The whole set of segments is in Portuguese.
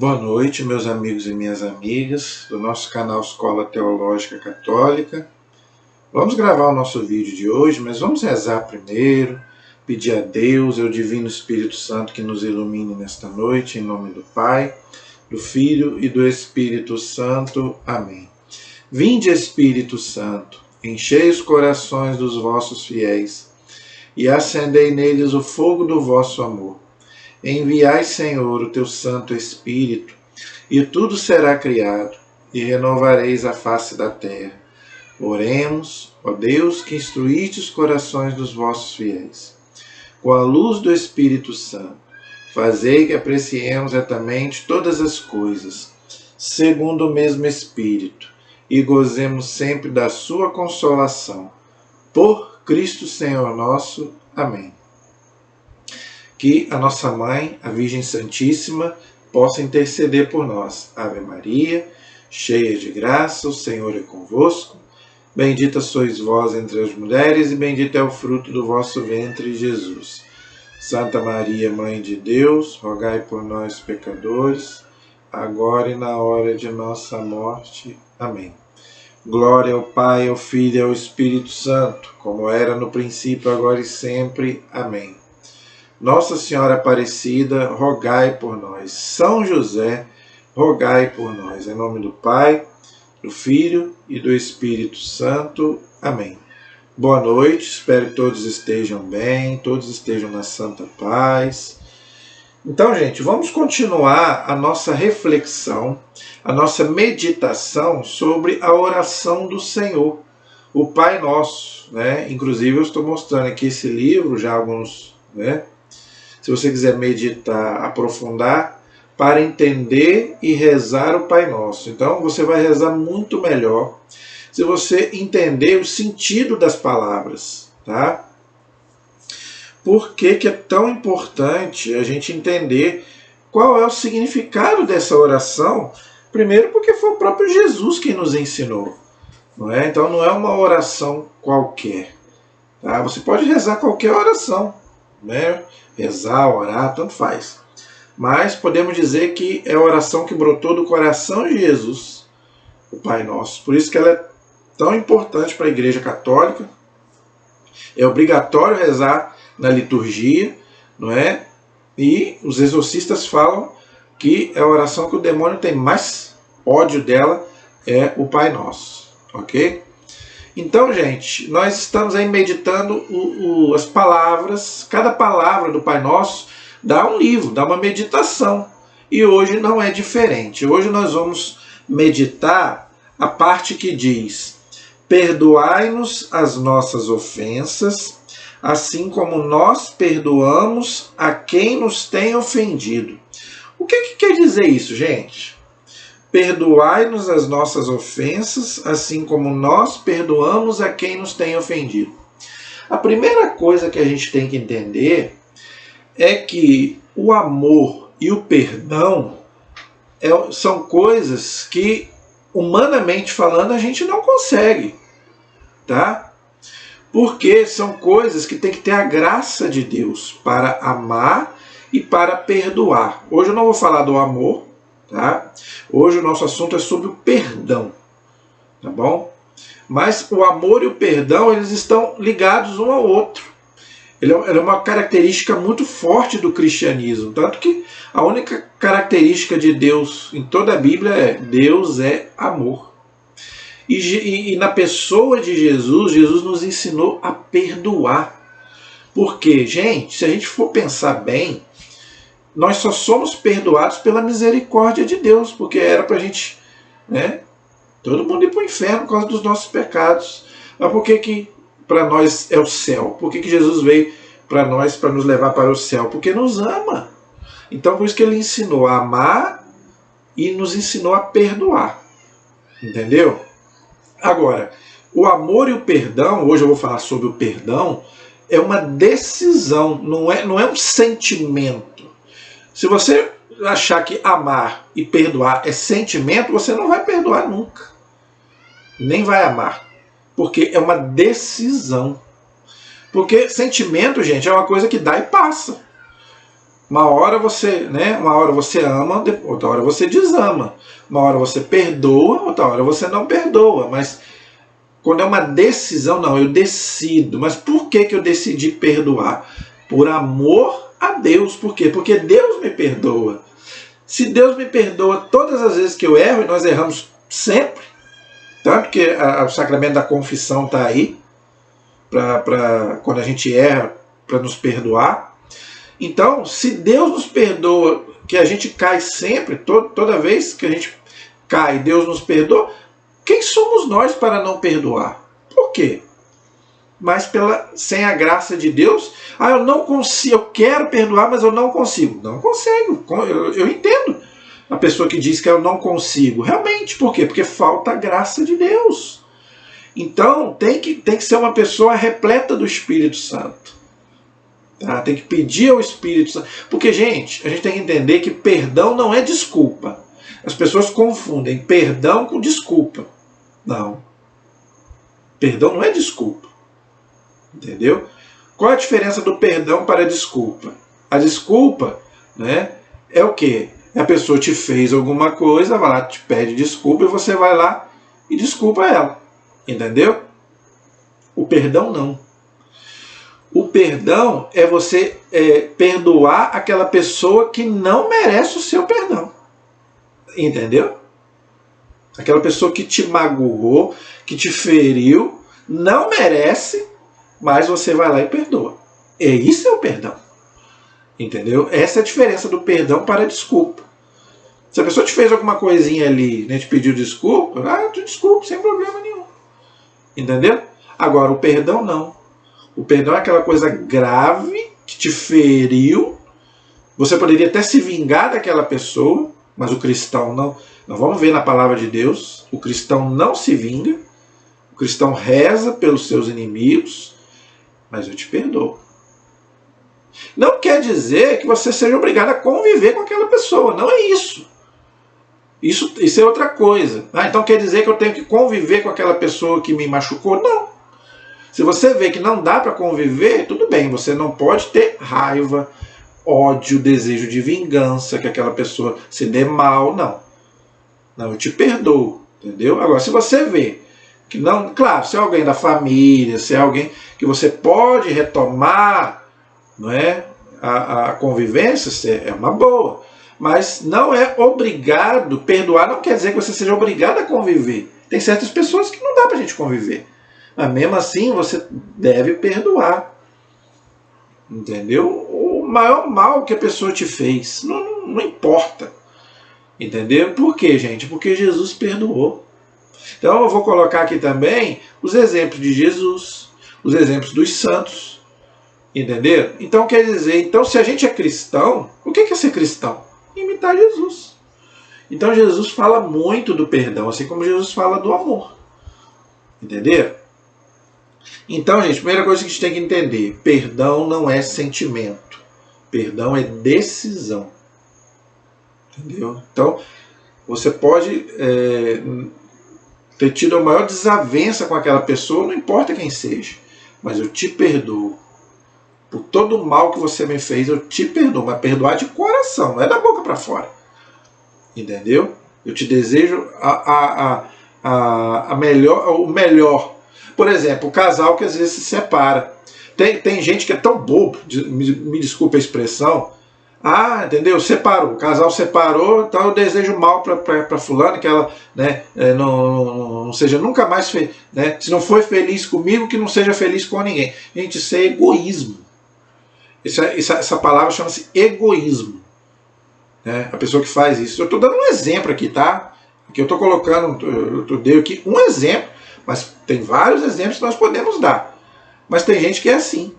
Boa noite, meus amigos e minhas amigas do nosso canal Escola Teológica Católica. Vamos gravar o nosso vídeo de hoje, mas vamos rezar primeiro, pedir a Deus, ao Divino Espírito Santo que nos ilumine nesta noite, em nome do Pai, do Filho e do Espírito Santo. Amém. Vinde, Espírito Santo, enchei os corações dos vossos fiéis e acendei neles o fogo do vosso amor. Enviai, Senhor, o teu Santo Espírito, e tudo será criado, e renovareis a face da terra. Oremos, ó Deus, que instruíste os corações dos vossos fiéis. Com a luz do Espírito Santo, fazei que apreciemos retamente todas as coisas, segundo o mesmo Espírito, e gozemos sempre da sua consolação. Por Cristo Senhor nosso. Amém. Que a nossa Mãe, a Virgem Santíssima, possa interceder por nós. Ave Maria, cheia de graça, o Senhor é convosco. Bendita sois vós entre as mulheres, e bendito é o fruto do vosso ventre, Jesus. Santa Maria, Mãe de Deus, rogai por nós, pecadores, agora e na hora de nossa morte. Amém. Glória ao Pai, ao Filho e ao Espírito Santo, como era no princípio, agora e sempre. Amém. Nossa Senhora Aparecida, rogai por nós. São José, rogai por nós. Em nome do Pai, do Filho e do Espírito Santo. Amém. Boa noite, espero que todos estejam bem, todos estejam na santa paz. Então, gente, vamos continuar a nossa reflexão, a nossa meditação sobre a oração do Senhor, o Pai Nosso, né? Inclusive, eu estou mostrando aqui esse livro, já alguns, né? Se você quiser meditar, aprofundar, para entender e rezar o Pai Nosso. Então, você vai rezar muito melhor se você entender o sentido das palavras, tá? Por que que é tão importante a gente entender qual é o significado dessa oração? Primeiro, porque foi o próprio Jesus quem nos ensinou, não é? Então, não é uma oração qualquer, tá? Você pode rezar qualquer oração, né? Rezar, orar, tanto faz. Mas podemos dizer que é a oração que brotou do coração de Jesus, o Pai Nosso. Por isso que ela é tão importante para a Igreja Católica. É obrigatório rezar na liturgia, não é? E os exorcistas falam que é a oração que o demônio tem mais ódio dela, é o Pai Nosso, ok? Então, gente, nós estamos aí meditando as palavras, cada palavra do Pai Nosso dá um livro, dá uma meditação. E hoje não é diferente. Hoje nós vamos meditar a parte que diz: perdoai-nos as nossas ofensas, assim como nós perdoamos a quem nos tem ofendido. O que quer dizer isso, gente? Perdoai-nos as nossas ofensas, assim como nós perdoamos a quem nos tem ofendido. A primeira coisa que a gente tem que entender é que o amor e o perdão são coisas que, humanamente falando, a gente não consegue, tá? Porque são coisas que tem que ter a graça de Deus para amar e para perdoar. Hoje eu não vou falar do amor, tá? Hoje o nosso assunto é sobre o perdão, tá bom? Mas o amor e o perdão, eles estão ligados um ao outro. Ele é uma característica muito forte do cristianismo, tanto que a única característica de Deus em toda a Bíblia é: Deus é amor. E na pessoa de Jesus, Jesus nos ensinou a perdoar. Porque, gente, se a gente for pensar bem, nós só somos perdoados pela misericórdia de Deus, porque era para a gente, né, todo mundo ir para o inferno por causa dos nossos pecados. Mas por que para nós é o céu? Por que Jesus veio para nós, para nos levar para o céu? Porque nos ama. Então, por isso que ele ensinou a amar e nos ensinou a perdoar. Entendeu? Agora, o amor e o perdão, hoje eu vou falar sobre o perdão, é uma decisão, não é um sentimento. Se você achar que amar e perdoar é sentimento, você não vai perdoar nunca. Nem vai amar. Porque é uma decisão. Porque sentimento, gente, é uma coisa que dá e passa. Uma hora você, né, uma hora você ama, outra hora você desama. Uma hora você perdoa, outra hora você não perdoa. Mas quando é uma decisão, não, eu decido. Mas por que eu decidi perdoar? Por amor a Deus. Por quê? Porque Deus me perdoa. Se Deus me perdoa todas as vezes que eu erro, e nós erramos sempre, tanto que o sacramento da confissão está aí, para quando a gente erra, para nos perdoar. Então, se Deus nos perdoa, que a gente cai sempre, toda vez que a gente cai, Deus nos perdoa, quem somos nós para não perdoar? Por quê? Mas sem a graça de Deus, eu não consigo, eu quero perdoar, mas eu não consigo. Não consigo, eu entendo a pessoa que diz que eu não consigo. Realmente, por quê? Porque falta a graça de Deus. Então, tem que ser uma pessoa repleta do Espírito Santo. Tá? Tem que pedir ao Espírito Santo. Porque, gente, a gente tem que entender que perdão não é desculpa. As pessoas confundem perdão com desculpa. Não. Perdão não é desculpa. Entendeu? Qual a diferença do perdão para a desculpa? A desculpa, né, é o quê? A pessoa te fez alguma coisa, vai lá, te pede desculpa e você vai lá e desculpa ela. Entendeu? O perdão não. O perdão é você perdoar aquela pessoa que não merece o seu perdão. Entendeu? Aquela pessoa que te magoou, que te feriu, não merece, mas você vai lá e perdoa. Isso é o perdão. Entendeu? Essa é a diferença do perdão para a desculpa. Se a pessoa te fez alguma coisinha ali, né, te pediu desculpa, tu desculpa, sem problema nenhum. Entendeu? Agora, o perdão não. O perdão é aquela coisa grave que te feriu. Você poderia até se vingar daquela pessoa, mas o cristão não. Nós vamos ver na palavra de Deus, o cristão não se vinga, o cristão reza pelos seus inimigos, mas eu te perdoo. Não quer dizer que você seja obrigado a conviver com aquela pessoa, não é isso. Isso é outra coisa. Então quer dizer que eu tenho que conviver com aquela pessoa que me machucou? Não. Se você vê que não dá para conviver, tudo bem, você não pode ter raiva, ódio, desejo de vingança, que aquela pessoa se dê mal, não. Não, eu te perdoo, entendeu? Agora, se você vê que não, claro, se é alguém da família, se é alguém que você pode retomar, não é, a convivência, é uma boa. Mas não é obrigado, perdoar não quer dizer que você seja obrigado a conviver. Tem certas pessoas que não dá pra gente conviver. Mas mesmo assim você deve perdoar. Entendeu? O maior mal que a pessoa te fez, não importa. Entendeu? Por quê, gente? Porque Jesus perdoou. Então eu vou colocar aqui também os exemplos de Jesus, os exemplos dos santos. Entendeu? Então quer dizer, se a gente é cristão, o que é ser cristão? Imitar Jesus. Então Jesus fala muito do perdão, assim como Jesus fala do amor. Entendeu? Então, gente, primeira coisa que a gente tem que entender, perdão não é sentimento. Perdão é decisão. Entendeu? Então, você pode ter tido a maior desavença com aquela pessoa, não importa quem seja, mas eu te perdoo. Por todo o mal que você me fez, eu te perdoo. Mas perdoar de coração, não é da boca para fora. Entendeu? Eu te desejo o melhor. Por exemplo, o casal que às vezes se separa. Tem gente que é tão bobo, me desculpe a expressão. Entendeu? Separou. O casal separou, então eu desejo mal para fulano, que ela, né, não seja nunca mais feliz. Né? Se não foi feliz comigo, que não seja feliz com ninguém. Gente, isso é egoísmo. Essa palavra chama-se egoísmo. Né? A pessoa que faz isso. Eu estou dando um exemplo aqui, tá? Aqui eu estou colocando, eu dei aqui um exemplo, mas tem vários exemplos que nós podemos dar. Mas tem gente que é assim.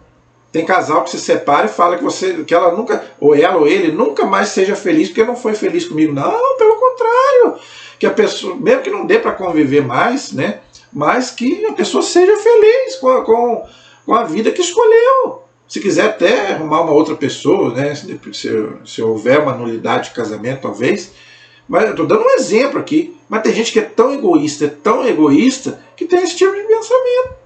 Tem casal que se separa e fala que ela nunca, ou ela ou ele, nunca mais seja feliz porque não foi feliz comigo. Não, pelo contrário. Que a pessoa, mesmo que não dê para conviver mais, né? Mas que a pessoa seja feliz com a vida que escolheu. Se quiser até arrumar uma outra pessoa, né? Se houver uma nulidade de casamento, talvez. Mas eu estou dando um exemplo aqui. Mas tem gente que é tão egoísta, que tem esse tipo de pensamento.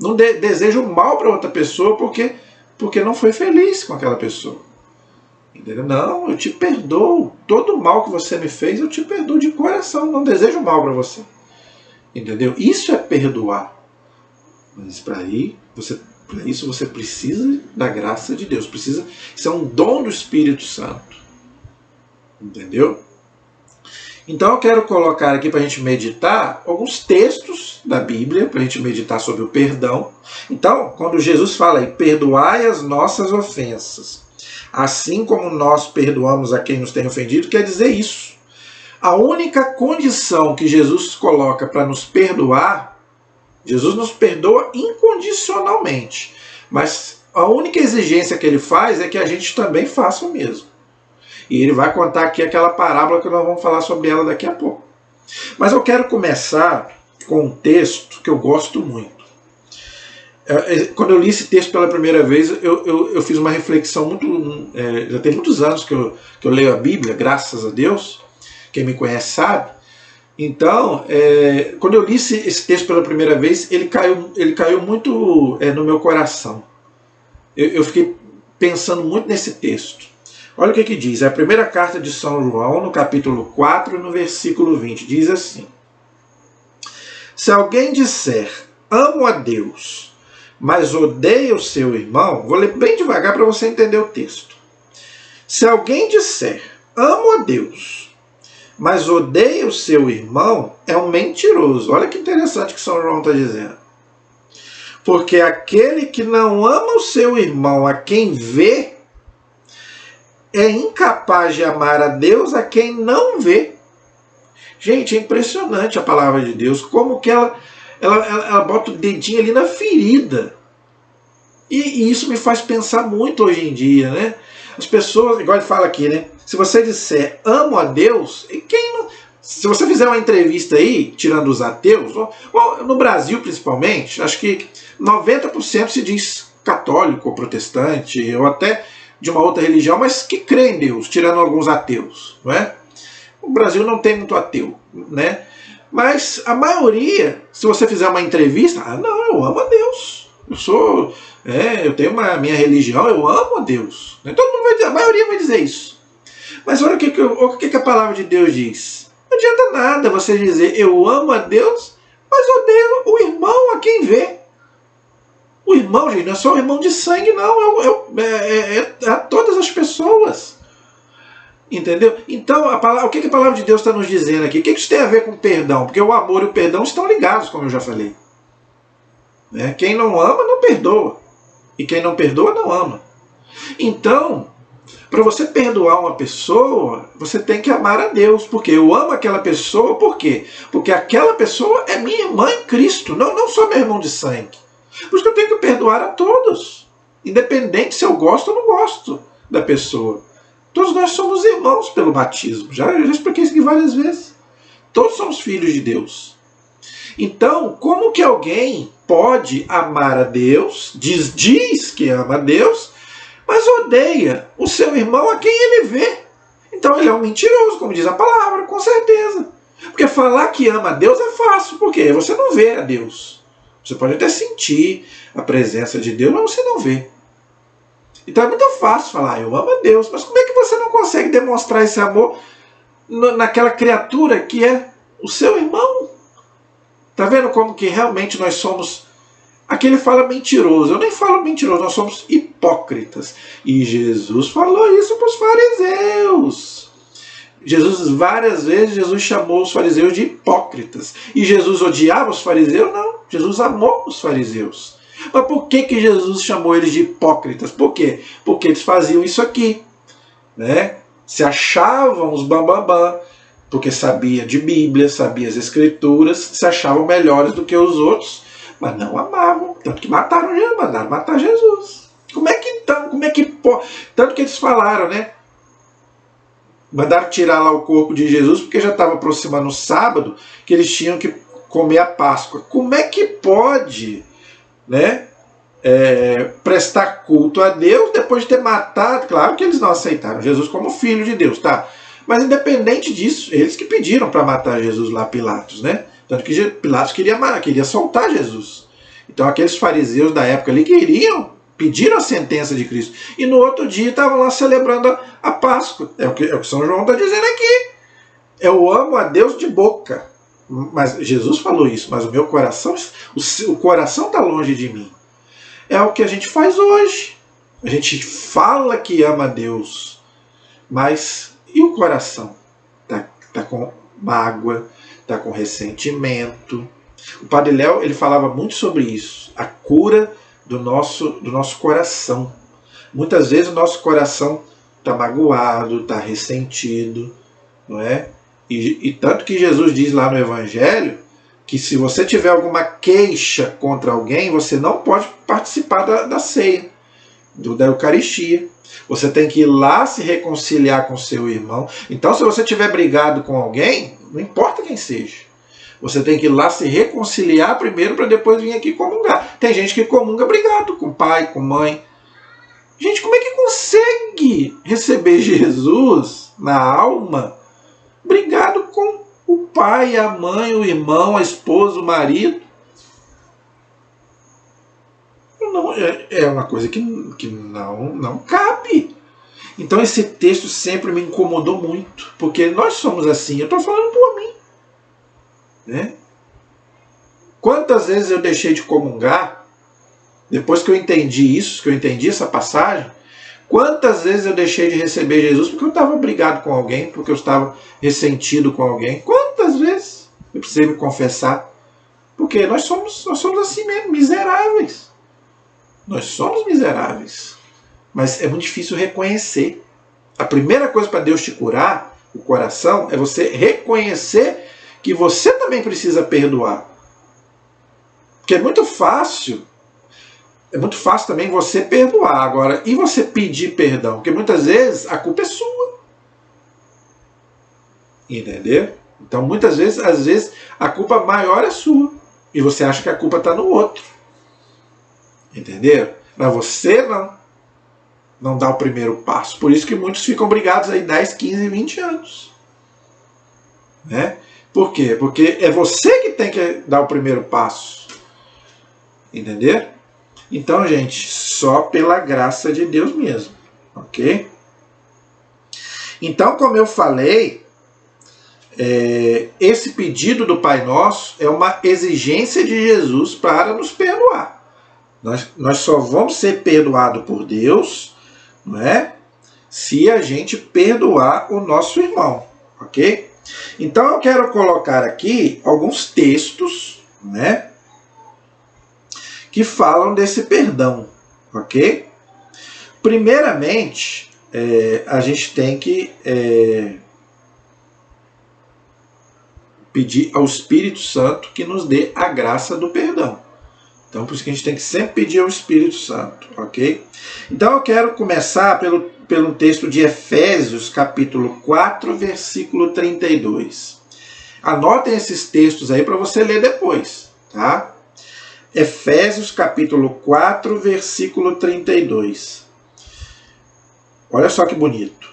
Não deseja o mal para outra pessoa porque não foi feliz com aquela pessoa. Entendeu? Não, eu te perdoo. Todo o mal que você me fez, eu te perdoo de coração. Não desejo mal para você. Entendeu? Isso é perdoar. Mas para isso você precisa da graça de Deus. Isso é um dom do Espírito Santo. Entendeu? Então eu quero colocar aqui para a gente meditar alguns textos da Bíblia, para a gente meditar sobre o perdão. Então, quando Jesus fala aí, perdoai as nossas ofensas, assim como nós perdoamos a quem nos tem ofendido, quer dizer isso. A única condição que Jesus coloca para nos perdoar, Jesus nos perdoa incondicionalmente, mas a única exigência que ele faz é que a gente também faça o mesmo. E ele vai contar aqui aquela parábola que nós vamos falar sobre ela daqui a pouco. Mas eu quero começar com um texto que eu gosto muito. Quando eu li esse texto pela primeira vez, eu fiz uma reflexão muito... já tem muitos anos que eu leio a Bíblia, graças a Deus. Quem me conhece sabe. Então, quando eu li esse texto pela primeira vez, ele caiu muito no meu coração. Eu fiquei pensando muito nesse texto. Olha o que diz. A primeira carta de São João, no capítulo 4, no versículo 20, diz assim: se alguém disser, amo a Deus, mas odeia o seu irmão, vou ler bem devagar para você entender o texto. Se alguém disser, amo a Deus, mas odeia o seu irmão, é um mentiroso. Olha que interessante que São João está dizendo. Porque aquele que não ama o seu irmão a quem vê, é incapaz de amar a Deus a quem não vê. Gente, é impressionante a palavra de Deus, como que ela bota o dedinho ali na ferida. E isso me faz pensar muito hoje em dia, né? As pessoas, igual ele fala aqui, né? Se você disser amo a Deus, e quem não... Se você fizer uma entrevista aí, tirando os ateus, no Brasil principalmente, acho que 90% se diz católico ou protestante, ou até de uma outra religião, mas que crê em Deus, tirando alguns ateus, não é? O Brasil não tem muito ateu, né? Mas a maioria, se você fizer uma entrevista, não, eu amo a Deus. Eu tenho a minha religião, eu amo a Deus. Todo mundo vai dizer, a maioria vai dizer isso. Mas olha o que a palavra de Deus diz. Não adianta nada você dizer, eu amo a Deus, mas odeio o irmão a quem vê. O irmão, gente, não é só o irmão de sangue, não. É a todas as pessoas. Entendeu? Então, o que a palavra de Deus está nos dizendo aqui? O que isso tem a ver com perdão? Porque o amor e o perdão estão ligados, como eu já falei. Quem não ama, não perdoa. E quem não perdoa, não ama. Então, para você perdoar uma pessoa, você tem que amar a Deus. Porque eu amo aquela pessoa, por quê? Porque aquela pessoa é minha irmã em Cristo, não só meu irmão de sangue. Por isso que eu tenho que perdoar a todos, independente se eu gosto ou não gosto da pessoa. Todos nós somos irmãos pelo batismo, já expliquei isso aqui várias vezes. Todos somos filhos de Deus. Então, como que alguém pode amar a Deus, diz que ama a Deus, mas odeia o seu irmão a quem ele vê? Então ele é um mentiroso, como diz a palavra, com certeza. Porque falar que ama a Deus é fácil, porque você não vê a Deus. Você pode até sentir a presença de Deus, mas você não vê. Então é muito fácil falar, eu amo a Deus, mas como é que você não consegue demonstrar esse amor naquela criatura que é o seu irmão? Está vendo como que realmente nós somos... Aqui ele fala mentiroso, eu nem falo mentiroso, nós somos hipócritas. E Jesus falou isso para os fariseus. Várias vezes, Jesus chamou os fariseus de hipócritas. E Jesus odiava os fariseus? Não, Jesus amou os fariseus. Mas por que Jesus chamou eles de hipócritas? Por quê? Porque eles faziam isso aqui, né? Se achavam os bambambam, porque sabia de Bíblia, sabia as Escrituras, se achavam melhores do que os outros, mas não amavam, tanto que mandaram matar Jesus. Como é que pode? Tanto que eles falaram, né? Mandaram tirar lá o corpo de Jesus, porque já estava aproximando o sábado, que eles tinham que comer a Páscoa. Como é que pode, né, prestar culto a Deus depois de ter matado? Claro que eles não aceitaram Jesus como filho de Deus, tá? Mas independente disso, eles que pediram para matar Jesus lá, Pilatos, né? Tanto que Pilatos queria soltar Jesus. Então aqueles fariseus da época ali queriam pediram a sentença de Cristo. E no outro dia estavam lá celebrando a Páscoa. É o que São João está dizendo aqui. Eu amo a Deus de boca. Mas Jesus falou isso, mas o meu coração, o coração está longe de mim. É o que a gente faz hoje. A gente fala que ama a Deus, mas e o coração? Tá com mágoa, tá com ressentimento. O Padre Léo, ele falava muito sobre isso, a cura do nosso coração. Muitas vezes o nosso coração está magoado, está ressentido, não é? E tanto que Jesus diz lá no Evangelho que se você tiver alguma queixa contra alguém, você não pode participar da ceia, da Eucaristia. Você tem que ir lá se reconciliar com seu irmão. Então, se você tiver brigado com alguém, não importa quem seja, você tem que ir lá se reconciliar primeiro para depois vir aqui comungar. Tem gente que comunga brigado com pai, com mãe. Gente, como é que consegue receber Jesus na alma brigado com o pai, a mãe, o irmão, a esposa, o marido? Não, é uma coisa que não cabe. Então esse texto sempre me incomodou muito, porque nós somos assim. Eu estou falando por mim, né? Quantas vezes eu deixei de comungar depois que eu entendi isso, que eu entendi essa passagem? Quantas vezes eu deixei de receber Jesus porque eu estava brigado com alguém, porque eu estava ressentido com alguém? Quantas vezes eu precisei me confessar? Porque nós somos assim mesmo, miseráveis. Nós somos miseráveis. Mas é muito difícil reconhecer. A primeira coisa para Deus te curar o coração é você reconhecer que você também precisa perdoar. Porque é muito fácil também você perdoar. Agora, e você pedir perdão? Porque muitas vezes a culpa é sua. Entendeu? Então, muitas vezes, às vezes, a culpa maior é sua. E você acha que a culpa está no outro. Entenderam? Mas você não dá o primeiro passo. Por isso que muitos ficam brigados aí 10, 15, 20 anos. Né? Por quê? Porque é você que tem que dar o primeiro passo. Entendeu? Então, gente, só pela graça de Deus mesmo. Ok? Então, como eu falei, esse pedido do Pai Nosso é uma exigência de Jesus para nos perdoar. Nós só vamos ser perdoados por Deus, não é? Se a gente perdoar o nosso irmão, ok? Então eu quero colocar aqui alguns textos, né, que falam desse perdão, ok? Primeiramente, a gente tem que pedir ao Espírito Santo que nos dê a graça do perdão. Então, por isso que a gente tem que sempre pedir ao Espírito Santo, ok? Então, eu quero começar pelo texto de Efésios, capítulo 4, versículo 32. Anotem esses textos aí para você ler depois, tá? Efésios, capítulo 4, versículo 32. Olha só que bonito.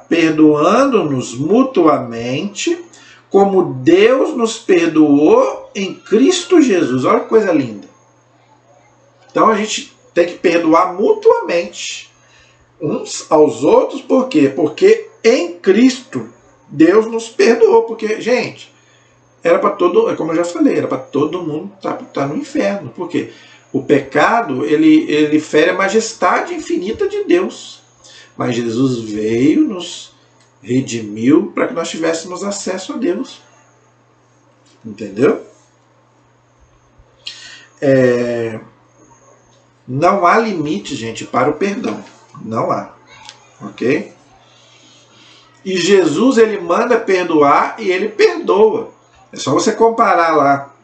Perdoando-nos mutuamente, como Deus nos perdoou em Cristo Jesus. Olha que coisa linda. Então a gente tem que perdoar mutuamente uns aos outros. Por quê? Porque em Cristo Deus nos perdoou. Porque, gente, era para como eu já falei, era para todo mundo estar no inferno. Por quê? O pecado, ele fere a majestade infinita de Deus. Mas Jesus veio, nos redimiu para que nós tivéssemos acesso a Deus. Entendeu? Não há limite, gente, para o perdão. Não há. Ok? E Jesus, ele manda perdoar e ele perdoa. É só você comparar lá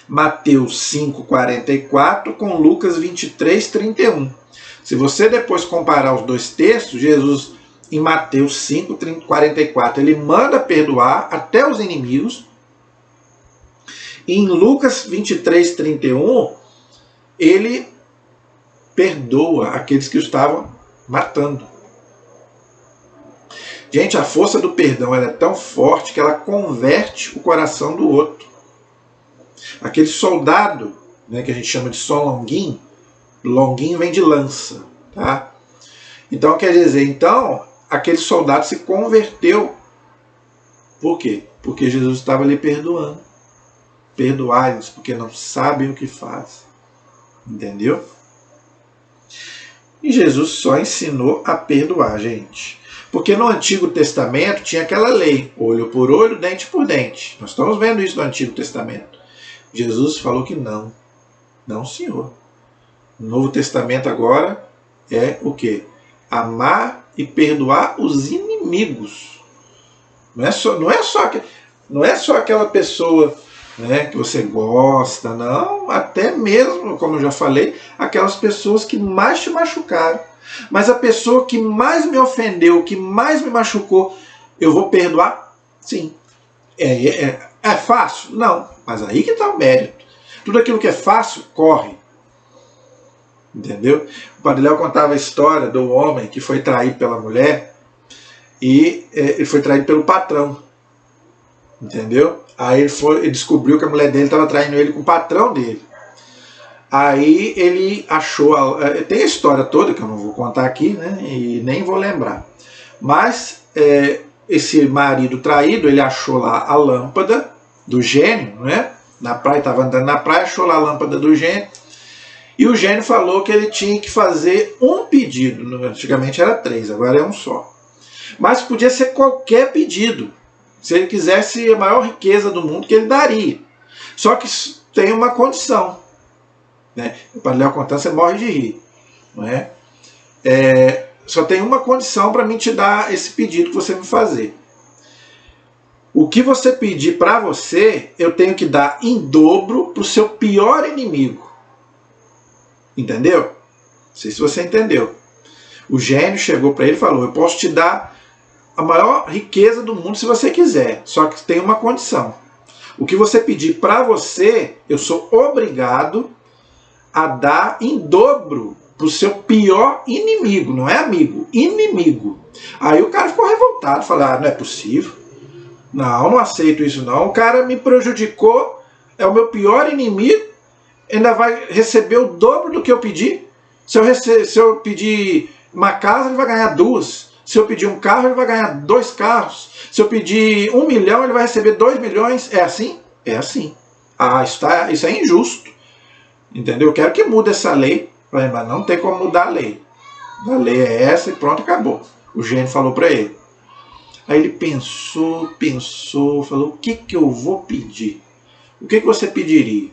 Mateus 5,44 com Lucas 23,31. Se você depois comparar os dois textos, Jesus, em Mateus 5,44, ele manda perdoar até os inimigos. E em Lucas 23,31, ele perdoa aqueles que o estavam matando. Gente, a força do perdão ela é tão forte que ela converte o coração do outro. Aquele soldado, né, que a gente chama de Solonguin, Longuinho vem de lança, tá? Então quer dizer, então aquele soldado se converteu. Por quê? Porque Jesus estava lhe perdoando. Perdoai-os, porque não sabem o que fazem. Entendeu? E Jesus só ensinou a perdoar, gente. Porque no Antigo Testamento tinha aquela lei, olho por olho, dente por dente. Nós estamos vendo isso no Antigo Testamento. Jesus falou que não. Não, senhor. No Novo Testamento agora é o quê? Amar e perdoar os inimigos. Não é só aquela pessoa, né, que você gosta, não. Até mesmo, como eu já falei, aquelas pessoas que mais te machucaram. Mas a pessoa que mais me ofendeu, que mais me machucou, eu vou perdoar? Sim. É fácil? Não. Mas aí que está o mérito. Tudo aquilo que é fácil, corre. Entendeu? O Padre Léo contava a história do homem que foi traído pela mulher e ele foi traído pelo patrão. Entendeu? Aí ele descobriu que a mulher dele estava traindo ele com o patrão dele. Aí ele achou... tem a história toda, que eu não vou contar aqui, né? E nem vou lembrar. Mas esse marido traído, ele achou lá a lâmpada do gênio, né? Na praia, estava andando na praia, achou lá a lâmpada do gênio. E o gênio falou que ele tinha que fazer um pedido. Antigamente era 3, agora é um só. Mas podia ser qualquer pedido. Se ele quisesse a maior riqueza do mundo, que ele daria. Só que tem uma condição. Né? O Padre Léo contando, você morre de rir. Não é? Só tem uma condição para mim te dar esse pedido que você me fazer. O que você pedir para você, eu tenho que dar em dobro para o seu pior inimigo. Entendeu? Não sei se você entendeu. O gênio chegou para ele e falou, eu posso te dar a maior riqueza do mundo se você quiser, só que tem uma condição. O que você pedir para você, eu sou obrigado a dar em dobro para o seu pior inimigo, não é amigo, inimigo. Aí o cara ficou revoltado, falou, não é possível, não aceito isso não, o cara me prejudicou, é o meu pior inimigo, ainda vai receber o dobro do que eu pedi. Se eu pedir uma casa, ele vai ganhar 2. Se eu pedir um carro, ele vai ganhar 2 carros. Se eu pedir 1 milhão, ele vai receber 2 milhões. É assim? É assim. Isso é injusto. Entendeu? Eu quero que mude essa lei. Mas não tem como mudar a lei. A lei é essa e pronto, acabou. O gênio falou para ele. Aí ele pensou, falou, o que eu vou pedir? O que você pediria?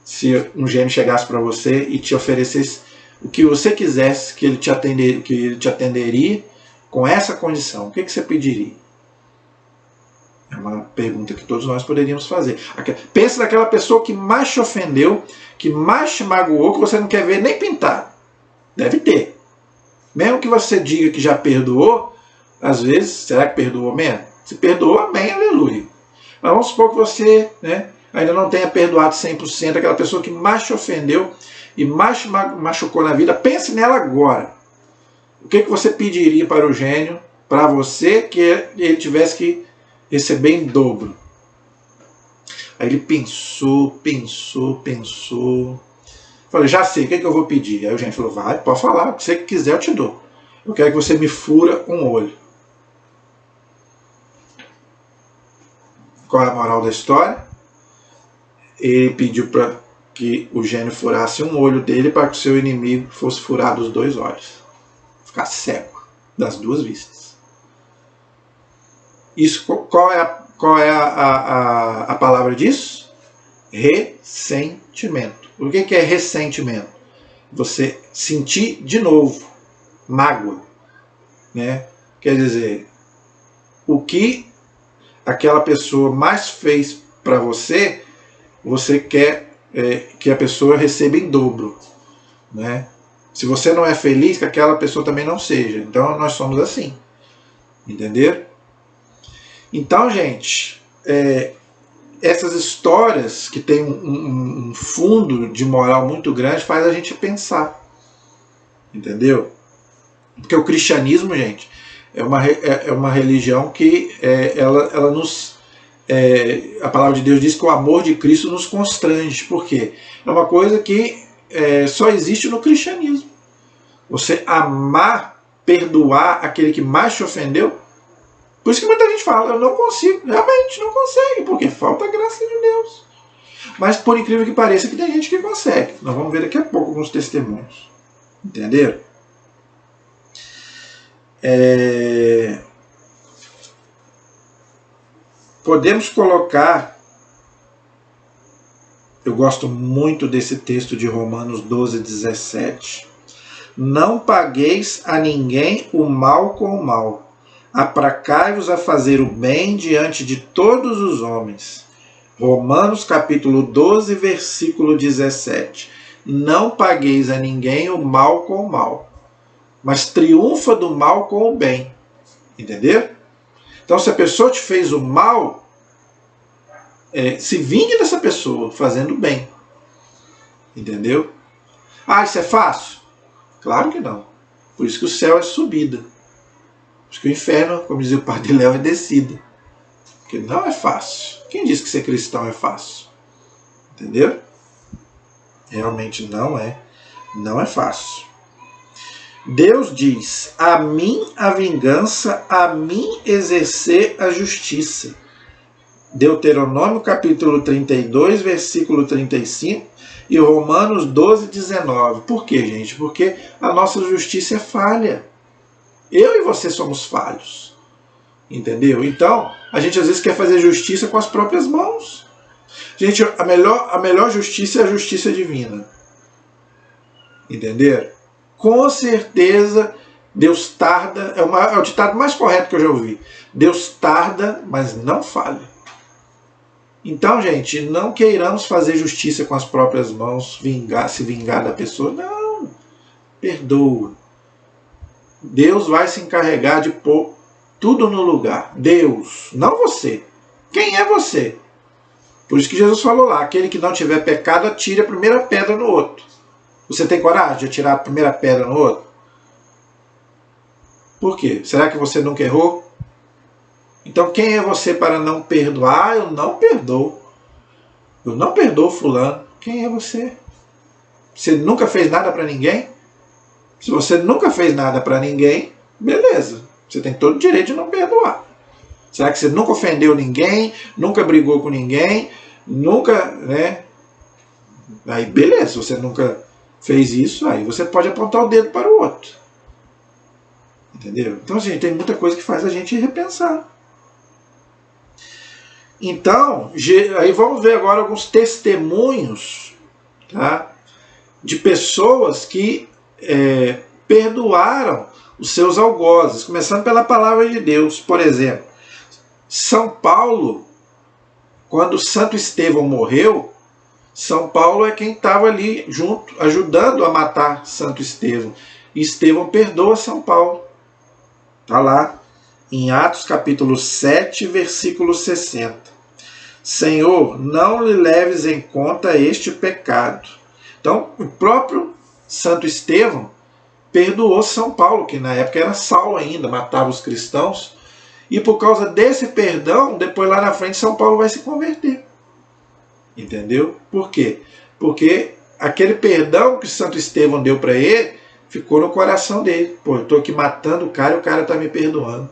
Se um gênio chegasse para você e te oferecesse o que você quisesse, que ele te atenderia com essa condição, o que você pediria? É uma pergunta que todos nós poderíamos fazer. Pensa naquela pessoa que mais te ofendeu, que mais te magoou, que você não quer ver nem pintado. Deve ter. Mesmo que você diga que já perdoou, às vezes, será que perdoou mesmo? Se perdoou, amém, aleluia. Mas vamos supor que você, né, ainda não tenha perdoado 100%, aquela pessoa que mais te ofendeu e mais te machucou na vida. Pense nela agora. O que você pediria para o gênio, para você, que ele tivesse que receber em dobro? Aí ele pensou. Falei, já sei, o que eu vou pedir? Aí o gênio falou, vai, pode falar, o que você quiser eu te dou. Eu quero que você me fura um olho. Qual é a moral da história? Ele pediu para que o gênio furasse um olho dele para que o seu inimigo fosse furado os 2 olhos. Ficar cego das 2 vistas. Isso, qual é a palavra disso? Ressentimento. O que é ressentimento? Você sentir de novo mágoa. Né? Quer dizer, o que aquela pessoa mais fez para você, você quer que a pessoa receba em dobro. Né? Se você não é feliz, que aquela pessoa também não seja. Então nós somos assim. Entenderam? Então, gente, essas histórias que tem um fundo de moral muito grande faz a gente pensar. Entendeu? Porque o cristianismo, gente, é uma religião que ela nos... a palavra de Deus diz que o amor de Cristo nos constrange. Por quê? É uma coisa que só existe no cristianismo. Você amar, perdoar aquele que mais te ofendeu. Por isso que muita gente fala, eu não consigo. Realmente não consegue, porque falta a graça de Deus. Mas por incrível que pareça, que tem gente que consegue. Nós vamos ver daqui a pouco alguns testemunhos. Entenderam? Podemos colocar, eu gosto muito desse texto de Romanos 12, 17. Não pagueis a ninguém o mal com o mal. Apracai-vos a fazer o bem diante de todos os homens. Romanos capítulo 12, versículo 17. Não pagueis a ninguém o mal com o mal, mas triunfa do mal com o bem. Entendeu? Então, se a pessoa te fez o mal, se vingue dessa pessoa fazendo o bem. Entendeu? Ah, isso é fácil? Claro que não. Por isso que o céu é subida. Por isso que o inferno, como dizia o padre Léo, é descida. Porque não é fácil. Quem disse que ser cristão é fácil? Entendeu? Realmente não é. Não é fácil. Deus diz, a mim a vingança, a mim exercer a justiça. Deuteronômio capítulo 32, versículo 35 e Romanos 12, 19. Por quê, gente? Porque a nossa justiça é falha. Eu e você somos falhos. Entendeu? Então, a gente às vezes quer fazer justiça com as próprias mãos. Gente, a melhor justiça é a justiça divina. Entenderam? Com certeza, Deus tarda, é o ditado mais correto que eu já ouvi. Deus tarda, mas não falha. Então, gente, não queiramos fazer justiça com as próprias mãos, se vingar da pessoa. Não, perdoa. Deus vai se encarregar de pôr tudo no lugar. Deus, não você. Quem é você? Por isso que Jesus falou lá, aquele que não tiver pecado, atire a primeira pedra no outro. Você tem coragem de atirar a primeira pedra no outro? Por quê? Será que você nunca errou? Então quem é você para não perdoar? Eu não perdoo. Eu não perdoo fulano. Quem é você? Você nunca fez nada para ninguém? Se você nunca fez nada para ninguém, beleza. Você tem todo o direito de não perdoar. Será que você nunca ofendeu ninguém? Nunca brigou com ninguém? Nunca, né? Aí beleza, se você nunca fez isso, aí você pode apontar o dedo para o outro. Entendeu? Então, gente, tem muita coisa que faz a gente repensar. Então, aí vamos ver agora alguns testemunhos, tá, de pessoas que perdoaram os seus algozes, começando pela palavra de Deus. Por exemplo, São Paulo, quando Santo Estevão morreu, São Paulo é quem estava ali junto, ajudando a matar Santo Estevão. E Estevão perdoa São Paulo. Está lá em Atos capítulo 7, versículo 60. Senhor, não lhe leves em conta este pecado. Então, o próprio Santo Estevão perdoou São Paulo, que na época era Saulo ainda, matava os cristãos. E por causa desse perdão, depois lá na frente São Paulo vai se converter. Entendeu? Por quê? Porque aquele perdão que Santo Estevão deu para ele, ficou no coração dele. Pô, eu estou aqui matando o cara e o cara está me perdoando.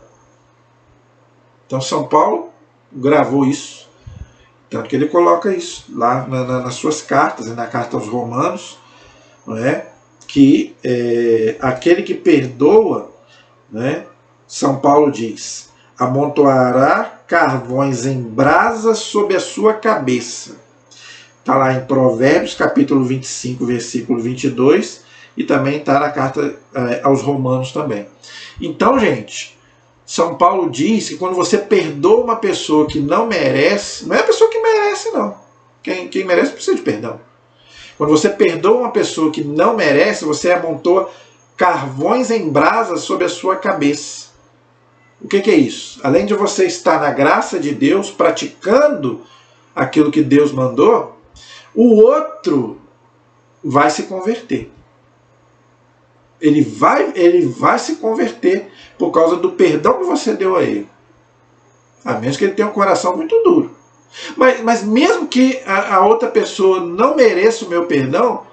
Então São Paulo gravou isso. Tanto que ele coloca isso lá nas suas cartas, na carta aos Romanos, não é? Que aquele que perdoa, né, São Paulo diz, amontoará carvões em brasas sobre a sua cabeça. Está lá em Provérbios, capítulo 25, versículo 22, e também está na carta aos Romanos também. Então, gente, São Paulo diz que quando você perdoa uma pessoa que não merece, não é a pessoa que merece, não. Quem merece precisa de perdão. Quando você perdoa uma pessoa que não merece, você amontoa carvões em brasas sobre a sua cabeça. O que é isso? Além de você estar na graça de Deus, praticando aquilo que Deus mandou, o outro vai se converter. Ele vai se converter por causa do perdão que você deu a ele. A menos que ele tenha um coração muito duro. Mas mesmo que a outra pessoa não mereça o meu perdão,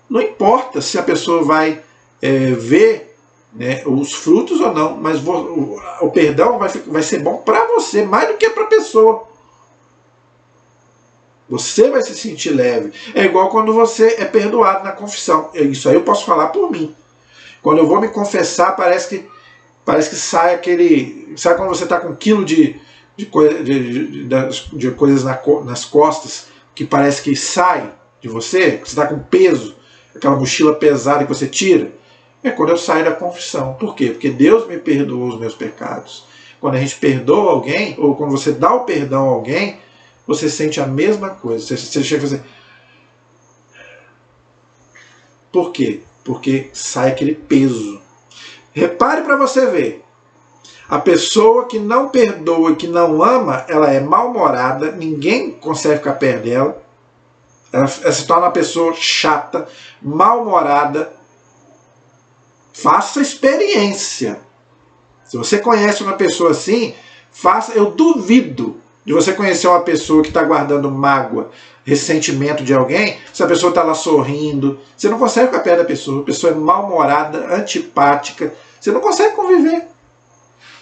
Não importa se a pessoa vai ver, né, os frutos ou não, mas o perdão vai ser bom para você, mais do que para a pessoa. Você vai se sentir leve. É igual quando você é perdoado na confissão. Isso aí eu posso falar por mim. Quando eu vou me confessar, parece que sai aquele... Sabe quando você está com 1 quilo de coisas nas costas, que parece que sai de você, que você está com peso, aquela mochila pesada que você tira? É quando eu saio da confissão. Por quê? Porque Deus me perdoou os meus pecados. Quando a gente perdoa alguém, ou quando você dá o perdão a alguém, você sente a mesma coisa. Você chega a fazer... Por quê? Porque sai aquele peso. Repare para você ver. A pessoa que não perdoa e que não ama, ela é mal-humorada, ninguém consegue ficar perto dela. Ela se torna uma pessoa chata, mal-humorada. Faça experiência. Se você conhece uma pessoa assim, eu duvido de você conhecer uma pessoa que está guardando mágoa, ressentimento de alguém, se a pessoa está lá sorrindo. Você não consegue ficar perto da pessoa. A pessoa é mal-humorada, antipática. Você não consegue conviver.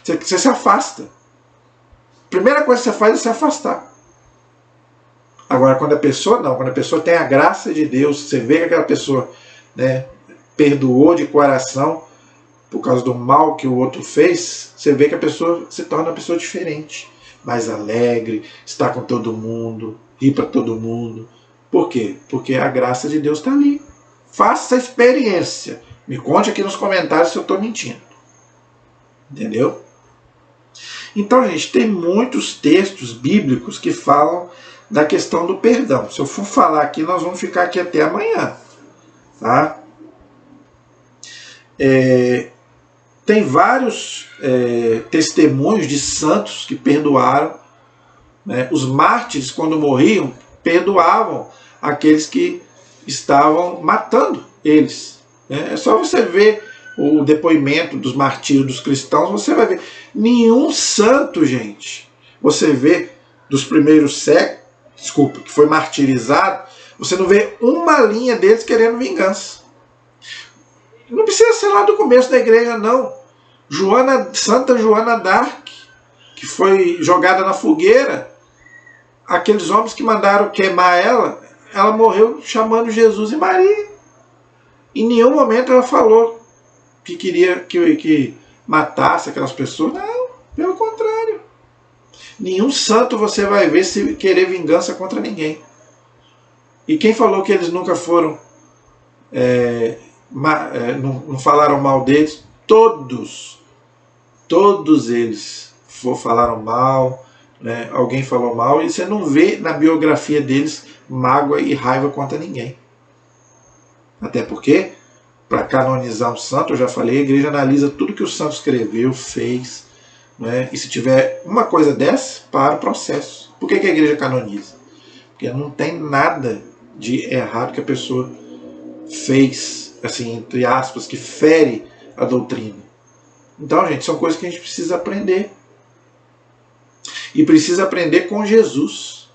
Você se afasta. A primeira coisa que você faz é se afastar. Agora, quando a pessoa não, quando a pessoa tem a graça de Deus, você vê que aquela pessoa, né, perdoou de coração por causa do mal que o outro fez, você vê que a pessoa se torna uma pessoa diferente, mais alegre, está com todo mundo, ri para todo mundo. Por quê? Porque a graça de Deus está ali. Faça a experiência. Me conte aqui nos comentários se eu estou mentindo. Entendeu? Então, gente, tem muitos textos bíblicos que falam da questão do perdão. Se eu for falar aqui, nós vamos ficar aqui até amanhã. Tá? Tem vários testemunhos de santos que perdoaram. Né? Os mártires, quando morriam, perdoavam aqueles que estavam matando eles. Né? É só você ver o depoimento dos martírios dos cristãos, você vai ver. Nenhum santo, gente, você vê dos primeiros séculos, que foi martirizado, você não vê uma linha deles querendo vingança. Não precisa ser lá do começo da igreja, não. Santa Joana d'Arc, que foi jogada na fogueira, aqueles homens que mandaram queimar ela morreu chamando Jesus e Maria. Em nenhum momento ela falou que queria que matasse aquelas pessoas. Não, pelo contrário. Nenhum santo você vai ver se querer vingança contra ninguém. E quem falou que eles nunca foram, não falaram mal deles? Todos eles falaram mal, né? Alguém falou mal, e você não vê na biografia deles mágoa e raiva contra ninguém. Até porque, para canonizar um santo, eu já falei, a igreja analisa tudo que o santo escreveu, fez, né? E se tiver uma coisa dessa, para o processo. Por que a igreja canoniza? Porque não tem nada de errado que a pessoa fez, assim, entre aspas, que fere a doutrina. Então, gente, são coisas que a gente precisa aprender. E precisa aprender com Jesus.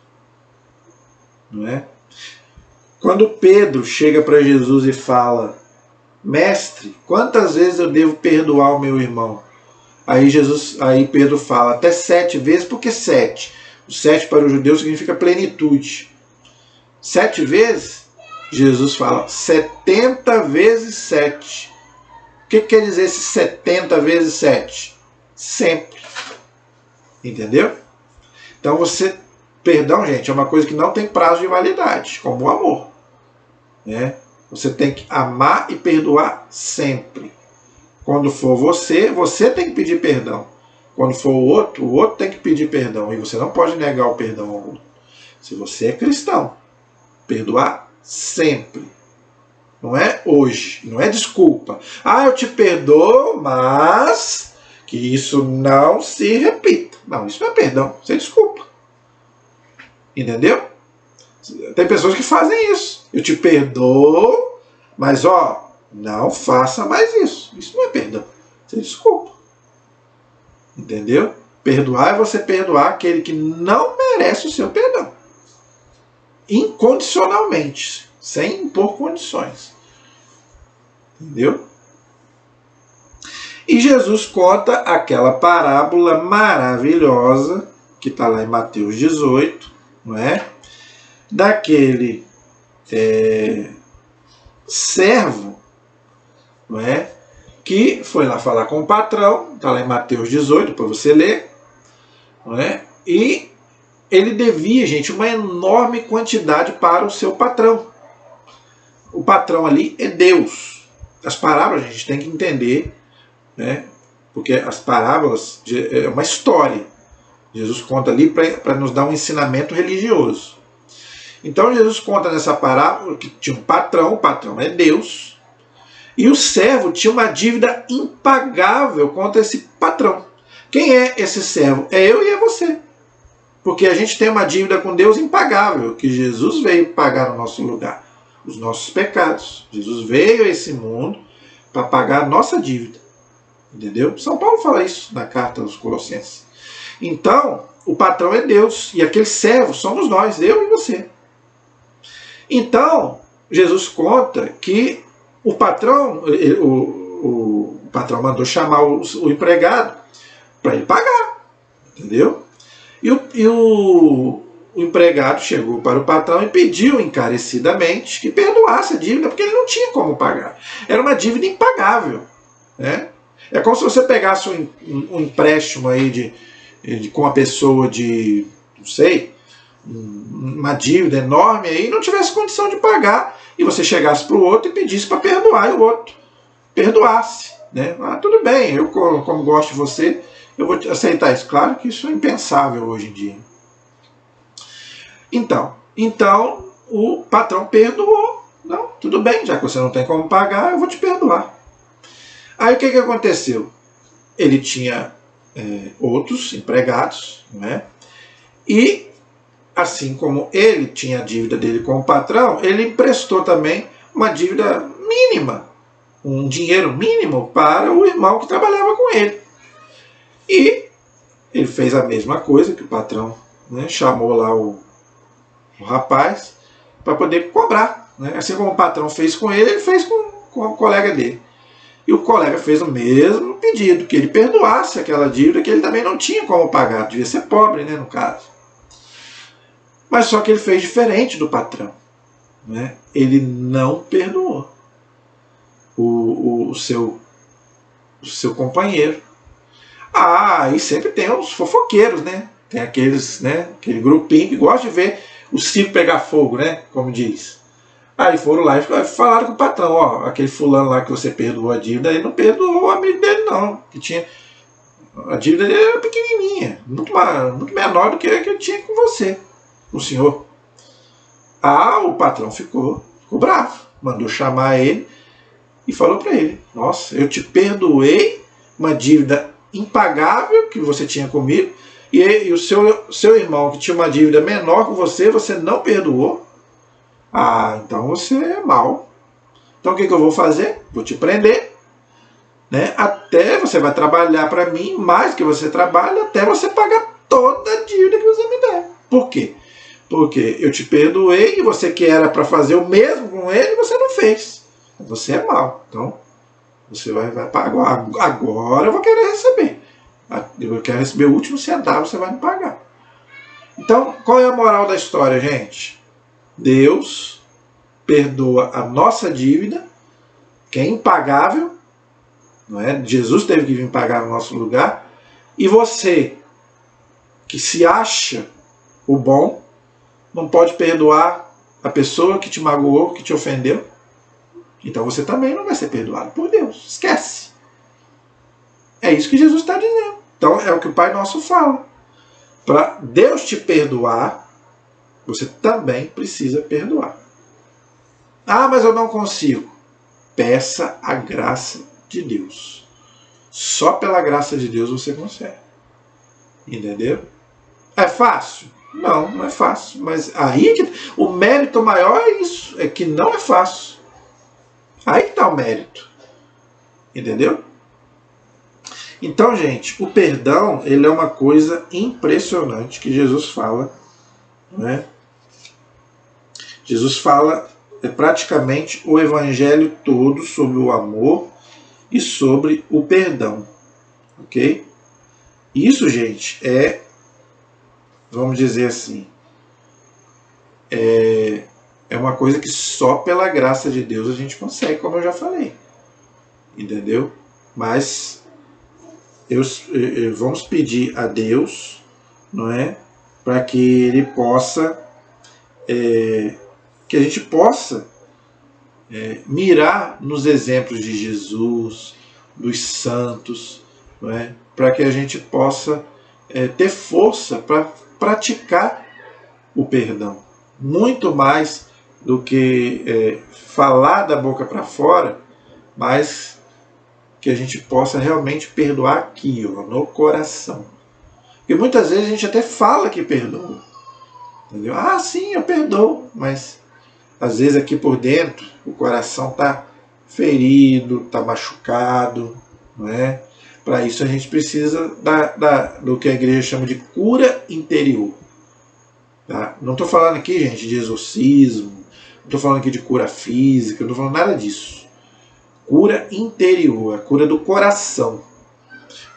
Não é? Quando Pedro chega para Jesus e fala: Mestre, quantas vezes eu devo perdoar o meu irmão? Aí Pedro fala: até 7 vezes, porque 7. O 7 para o judeu significa plenitude. 7 vezes, Jesus fala 70 vezes 7. O que quer dizer esse 70 vezes 7? Sempre. Entendeu? Então perdão, gente, é uma coisa que não tem prazo de validade, como o amor. Né? Você tem que amar e perdoar sempre. Quando for você tem que pedir perdão. Quando for o outro tem que pedir perdão. E você não pode negar o perdão ao outro. Se você é cristão, perdoar sempre. Não é hoje, não é desculpa. Ah, eu te perdoo, mas que isso não se repita. Não, isso não é perdão, isso é desculpa. Entendeu? Tem pessoas que fazem isso. Eu te perdoo, mas não faça mais isso. Isso não é perdão, isso é desculpa. Entendeu? Perdoar é você perdoar aquele que não merece o seu perdão. Incondicionalmente, sem impor condições. Entendeu? E Jesus conta aquela parábola maravilhosa, que está lá em Mateus 18, não é? Daquele servo, não é? Que foi lá falar com o patrão, está lá em Mateus 18, para você ler, não é? E ele devia, gente, uma enorme quantidade para o seu patrão. O patrão ali é Deus. As parábolas a gente tem que entender, né? Porque as parábolas é uma história. Jesus conta ali para nos dar um ensinamento religioso. Então Jesus conta nessa parábola que tinha um patrão, o patrão é Deus, e o servo tinha uma dívida impagável contra esse patrão. Quem é esse servo? É eu e é você. Porque a gente tem uma dívida com Deus impagável, que Jesus veio pagar no nosso lugar, os nossos pecados. Jesus veio a esse mundo para pagar a nossa dívida. Entendeu? São Paulo fala isso na carta aos Colossenses. Então, o patrão é Deus, e aquele servo somos nós, eu e você. Então, Jesus conta que o patrão, o patrão mandou chamar o empregado para ele pagar. Entendeu? E o empregado chegou para o patrão e pediu encarecidamente que perdoasse a dívida, porque ele não tinha como pagar. Era uma dívida impagável, né? É como se você pegasse um empréstimo aí com uma pessoa de, não sei, uma dívida enorme aí e não tivesse condição de pagar, e você chegasse para o outro e pedisse para perdoar, e o outro perdoasse, né? Ah, tudo bem, eu como gosto de você, eu vou aceitar isso. Claro que isso é impensável hoje em dia. Então o patrão perdoou. Não, tudo bem, já que você não tem como pagar, eu vou te perdoar. Aí o que aconteceu? Ele tinha outros empregados, né? E assim como ele tinha a dívida dele com o patrão, ele emprestou também uma dívida mínima, um dinheiro mínimo para o irmão que trabalhava com ele. E ele fez a mesma coisa que o patrão, né? Chamou lá o rapaz para poder cobrar, né? Assim como o patrão fez com ele, ele fez com o colega dele. E o colega fez o mesmo pedido, que ele perdoasse aquela dívida que ele também não tinha como pagar. Devia ser pobre, né, no caso. Mas só que ele fez diferente do patrão, né? Ele não perdoou o seu companheiro. Ah, e sempre tem os fofoqueiros, né? Tem aqueles, né? Aquele grupinho que gosta de ver o circo pegar fogo, né? Como diz. Aí foram lá e falaram com o patrão, ó, aquele fulano lá que você perdoou a dívida, ele não perdoou o amigo dele não, que tinha, a dívida dele era pequenininha, muito menor do que a que ele tinha com você, o senhor. Ah, o patrão ficou bravo, mandou chamar ele e falou para ele, nossa, eu te perdoei uma dívida impagável que você tinha comigo, e o seu irmão que tinha uma dívida menor com você não perdoou. Ah, então você é mau. Então o que eu vou fazer? Vou te prender, né? Até você vai trabalhar para mim, mais que você trabalha, até você pagar toda a dívida que você me der. Por quê? Porque eu te perdoei e você que era para fazer o mesmo com ele, você não fez. Você é mau. Então você vai pagar. Agora eu vou querer receber. Eu quero receber o último centavo, você vai me pagar. Então, qual é a moral da história, gente? Deus perdoa a nossa dívida, que é impagável, não é? Jesus teve que vir pagar no nosso lugar, e você, que se acha o bom, não pode perdoar a pessoa que te magoou, que te ofendeu, então você também não vai ser perdoado por Deus. Esquece. É isso que Jesus está dizendo. Então é o que o Pai Nosso fala. Para Deus te perdoar, você também precisa perdoar. Ah, mas eu não consigo. Peça a graça de Deus. Só pela graça de Deus você consegue. Entendeu? É fácil? Não, não é fácil. Mas aí que o mérito maior é isso. É que não é fácil. Aí que está o mérito. Entendeu? Então, gente, o perdão, ele é uma coisa impressionante que Jesus fala, né? Jesus fala praticamente o evangelho todo sobre o amor e sobre o perdão, ok? Isso, gente, vamos dizer assim, é uma coisa que só pela graça de Deus a gente consegue, como eu já falei, entendeu? Mas vamos pedir a Deus, não é, para que Ele possa, que a gente possa mirar nos exemplos de Jesus, dos santos, não é, para que a gente possa ter força para praticar o perdão, muito mais do que falar da boca para fora, mas que a gente possa realmente perdoar aqui, ó, no coração. Porque muitas vezes a gente até fala que perdoa, entendeu? Ah, sim, eu perdoo, mas às vezes aqui por dentro o coração está ferido, está machucado, não é? Para isso a gente precisa do que a igreja chama de cura interior. Tá? Não estou falando aqui, gente, de exorcismo, não estou falando aqui de cura física, não estou falando nada disso. Cura interior, a cura do coração.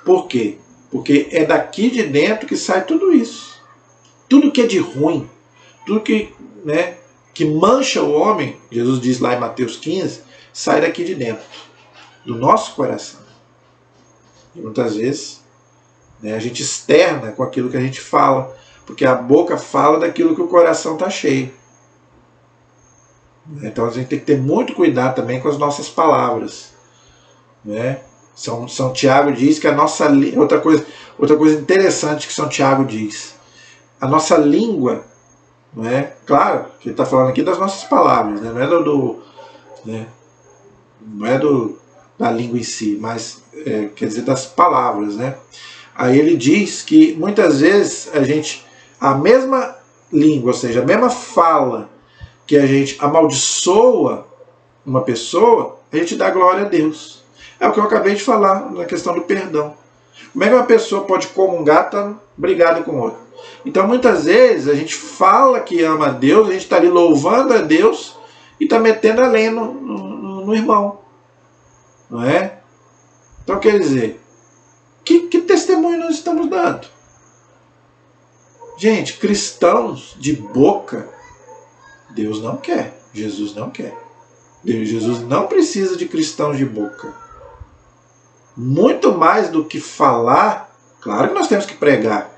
Por quê? Porque é daqui de dentro que sai tudo isso. Tudo que é de ruim, tudo que, né, que mancha o homem, Jesus diz lá em Mateus 15, sai daqui de dentro, do nosso coração. E muitas vezes, né, a gente externa com aquilo que a gente fala, porque a boca fala daquilo que o coração está cheio. Então a gente tem que ter muito cuidado também com as nossas palavras, né? São Tiago diz que a nossa outra coisa interessante que São Tiago diz, a nossa língua, não é? Claro que ele está falando aqui das nossas palavras, né? Não é da língua em si, mas quer dizer das palavras, né? Aí ele diz que muitas vezes a mesma língua, ou seja, a mesma fala que a gente amaldiçoa uma pessoa, a gente dá glória a Deus. É o que eu acabei de falar na questão do perdão. Como é que uma pessoa pode comungar estando brigada com outra? Então muitas vezes a gente fala que ama a Deus, a gente está ali louvando a Deus e está metendo a lenha no irmão. Não é? Então quer dizer, que testemunho nós estamos dando? Gente, cristãos de boca, Deus não quer, Jesus não quer. Jesus não precisa de cristãos de boca. Muito mais do que falar, claro que nós temos que pregar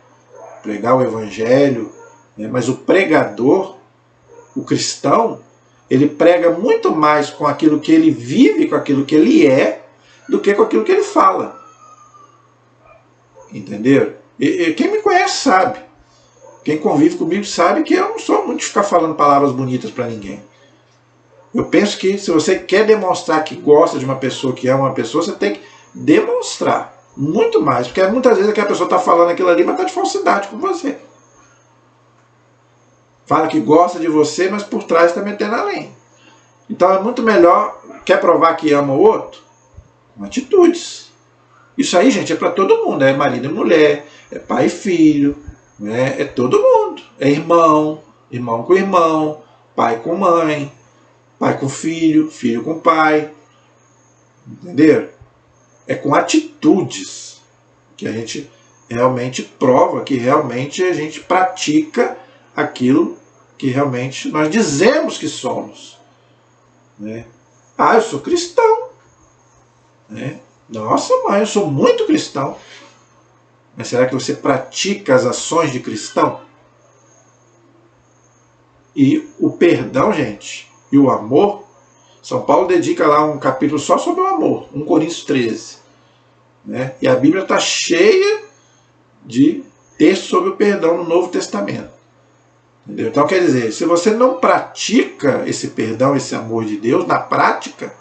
o evangelho, né? Mas o pregador, o cristão, ele prega muito mais com aquilo que ele vive, com aquilo que ele é, do que com aquilo que ele fala. Entenderam? E quem me conhece sabe. Quem convive comigo sabe que eu não sou muito de ficar falando palavras bonitas para ninguém. Eu penso que se você quer demonstrar que gosta de uma pessoa, que ama uma pessoa, você tem que demonstrar. Muito mais. Porque muitas vezes aquela pessoa está falando aquilo ali, mas está de falsidade com você. Fala que gosta de você, mas por trás está metendo a lenha. Então é muito melhor, quer provar que ama o outro? Com atitudes. Isso aí, gente, é para todo mundo. É marido e mulher, é pai e filho, né? É todo mundo. É irmão, irmão com irmão, pai com mãe, pai com filho, filho com pai. Entenderam? É com atitudes que a gente realmente prova que realmente a gente pratica aquilo que realmente nós dizemos que somos. Né? Ah, eu sou cristão. Né? Nossa, mãe, eu sou muito cristão. Mas será que você pratica as ações de cristão? E o perdão, gente, e o amor, São Paulo dedica lá um capítulo só sobre o amor, 1 Coríntios 13. Né? E a Bíblia está cheia de textos sobre o perdão no Novo Testamento. Entendeu? Então, quer dizer, se você não pratica esse perdão, esse amor de Deus, na prática,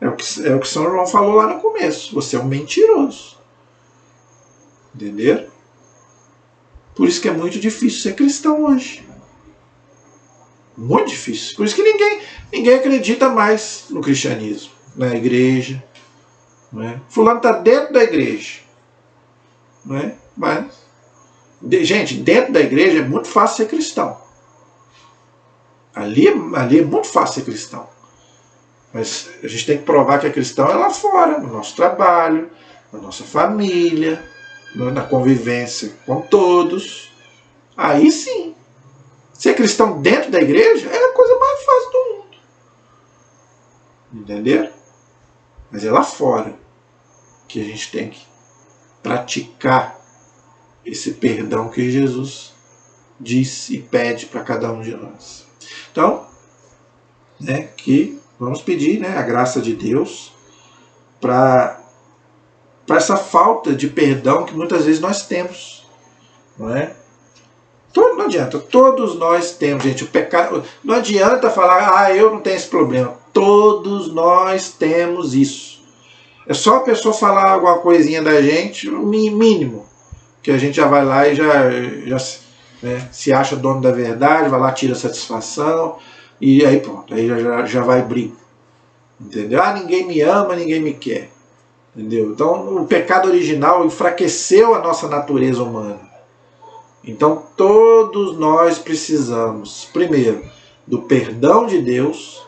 é o que São João falou lá no começo, você é um mentiroso. Entenderam? Por isso que é muito difícil ser cristão hoje. Muito difícil. Por isso que ninguém acredita mais no cristianismo, na igreja. Não é? Fulano está dentro da igreja. Não é? Mas, gente, dentro da igreja é muito fácil ser cristão. Ali é muito fácil ser cristão. Mas a gente tem que provar que é cristão é lá fora, no nosso trabalho, na nossa família, na convivência com todos. Aí sim. Ser cristão dentro da igreja é a coisa mais fácil do mundo. Entendeu? Mas é lá fora que a gente tem que praticar esse perdão que Jesus diz e pede para cada um de nós. Então, que vamos pedir, a graça de Deus para essa falta de perdão que muitas vezes nós temos, não é? Não adianta, todos nós temos, gente, o pecado. Não adianta falar, eu não tenho esse problema. Todos nós temos isso. É só a pessoa falar alguma coisinha da gente, o mínimo, que a gente já vai lá e já se acha dono da verdade, vai lá, tira satisfação, e aí pronto, aí já vai briga. Entendeu? Ninguém me ama, ninguém me quer. Entendeu? Então, o pecado original enfraqueceu a nossa natureza humana. Então, todos nós precisamos, primeiro, do perdão de Deus.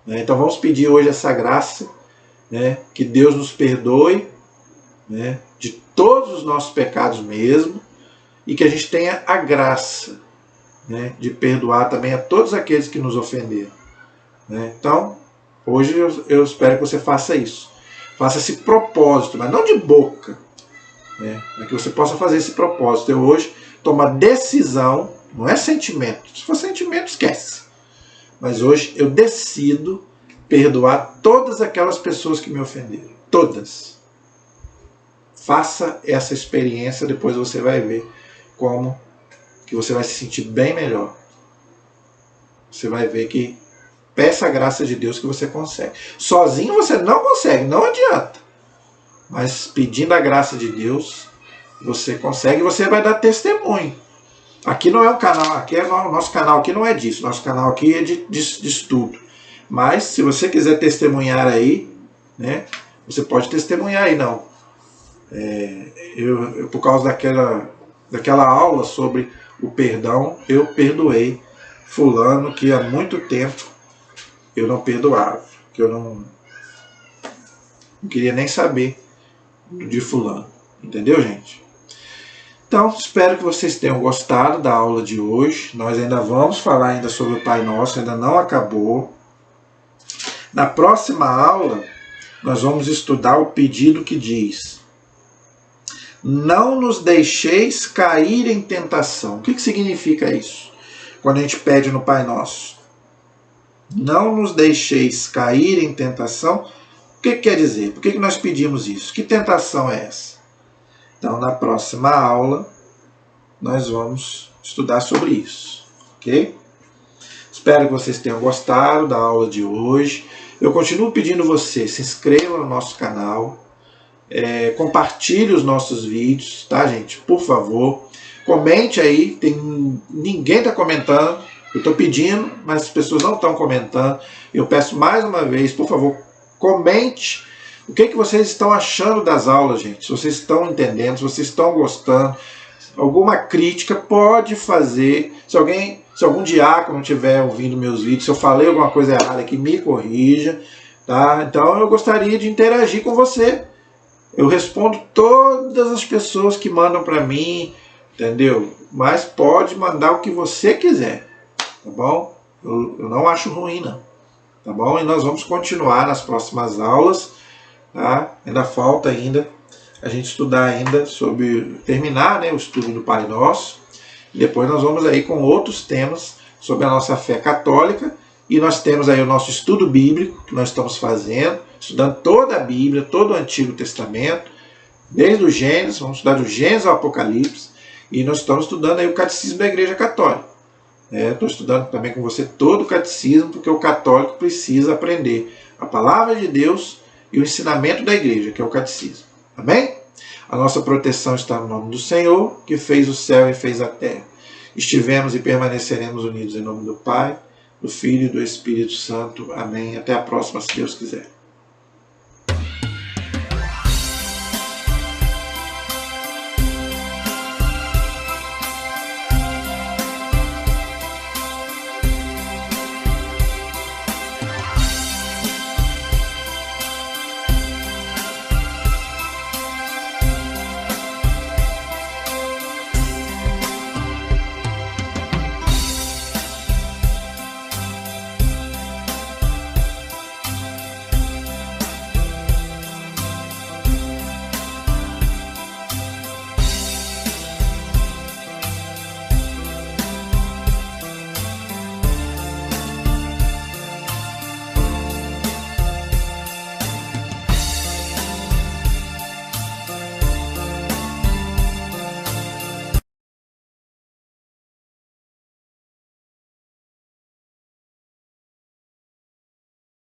Então, vamos pedir hoje essa graça, que Deus nos perdoe de todos os nossos pecados mesmo, e que a gente tenha a graça de perdoar também a todos aqueles que nos ofenderam. Então, hoje eu espero que você faça isso. Faça esse propósito, mas não de boca. Para que você possa fazer esse propósito. Eu hoje tomo a decisão, não é sentimento. Se for sentimento, esquece. Mas hoje eu decido perdoar todas aquelas pessoas que me ofenderam. Todas. Faça essa experiência, depois você vai ver como que você vai se sentir bem melhor. Você vai ver que peça a graça de Deus que você consegue. Sozinho você não consegue, não adianta. Mas pedindo a graça de Deus, você consegue e você vai dar testemunho. Aqui não é um canal, nosso canal aqui não é disso. Nosso canal aqui é de estudo. Mas se você quiser testemunhar aí, você pode testemunhar aí, não. Eu por causa daquela aula sobre o perdão, eu perdoei fulano que há muito tempo eu não perdoava, que eu não queria nem saber de fulano. Entendeu, gente? Então, espero que vocês tenham gostado da aula de hoje. Nós ainda vamos falar ainda sobre o Pai Nosso, ainda não acabou. Na próxima aula, nós vamos estudar o pedido que diz: não nos deixeis cair em tentação. O que significa isso? Quando a gente pede no Pai Nosso. Não nos deixeis cair em tentação. O que quer dizer? Por que nós pedimos isso? Que tentação é essa? Então, na próxima aula, nós vamos estudar sobre isso. Ok? Espero que vocês tenham gostado da aula de hoje. Eu continuo pedindo você, se inscreva no nosso canal. Compartilhe os nossos vídeos, tá, gente? Por favor. Comente aí. Ninguém está comentando. Eu estou pedindo, mas as pessoas não estão comentando. Eu peço mais uma vez, por favor, comente o que vocês estão achando das aulas, gente. Se vocês estão entendendo, se vocês estão gostando. Alguma crítica pode fazer. Se algum diácono estiver ouvindo meus vídeos, se eu falei alguma coisa errada aqui, me corrija. Tá? Então eu gostaria de interagir com você. Eu respondo todas as pessoas que mandam para mim, entendeu? Mas pode mandar o que você quiser, tá bom? Eu não acho ruim, não. Tá bom? E nós vamos continuar nas próximas aulas, tá? Ainda falta a gente estudar ainda sobre terminar, o estudo do Pai Nosso. E depois nós vamos aí com outros temas sobre a nossa fé católica. E nós temos aí o nosso estudo bíblico que nós estamos fazendo, estudando toda a Bíblia, todo o Antigo Testamento, desde o Gênesis, vamos estudar do Gênesis ao Apocalipse, e nós estamos estudando aí o Catecismo da Igreja Católica. Estou estudando também com você todo o Catecismo, porque o católico precisa aprender a Palavra de Deus e o ensinamento da Igreja, que é o Catecismo. Amém? A nossa proteção está no nome do Senhor, que fez o céu e fez a terra. Estivemos e permaneceremos unidos em nome do Pai, do Filho e do Espírito Santo. Amém. Até a próxima, se Deus quiser.